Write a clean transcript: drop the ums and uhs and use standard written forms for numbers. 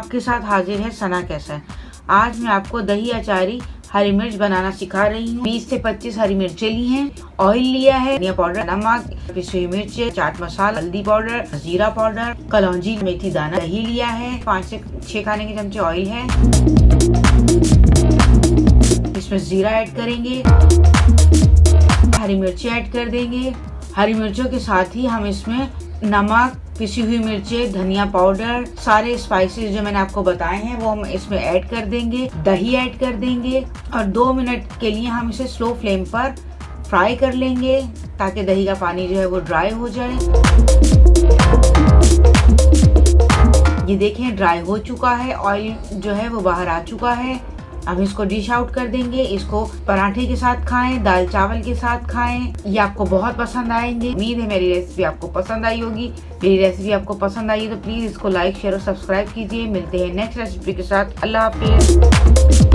आपके साथ हाजिर है सना कैसर। आज मैं आपको दही अचारी हरी मिर्च बनाना सिखा रही हूँ। 20 से 25 हरी मिर्चें ली हैं, ऑयल लिया है, धनिया पाउडर, नमक, पिसी हुई मिर्च, चाट मसाला, हल्दी पाउडर, जीरा पाउडर, कलौंजी, मेथी दाना, दही लिया है, 5 से 6 खाने के चमचे ऑयल है। इसमें जीरा ऐड करेंगे, हरी मिर्चें ऐड कर देंगे। हरी मिर्चों के साथ ही हम इसमें नमक, पिसी हुई मिर्चें, धनिया पाउडर, सारे स्पाइसेस जो मैंने आपको बताए हैं वो हम इसमें ऐड कर देंगे। दही ऐड कर देंगे और 2 मिनट के लिए हम इसे स्लो फ्लेम पर फ्राई कर लेंगे ताकि दही का पानी जो है वो ड्राई हो जाए। ये देखें ड्राई हो चुका है, ऑयल जो है वो बाहर आ चुका है। अब इसको डिश आउट कर देंगे। इसको पराठे के साथ खाएं, दाल चावल के साथ खाएं, ये आपको बहुत पसंद आएंगे। उम्मीद है मेरी रेसिपी आपको पसंद आई होगी। मेरी रेसिपी आपको पसंद आई है तो प्लीज इसको लाइक, शेयर और सब्सक्राइब कीजिए। मिलते हैं नेक्स्ट रेसिपी के साथ। अल्लाह हाफिज।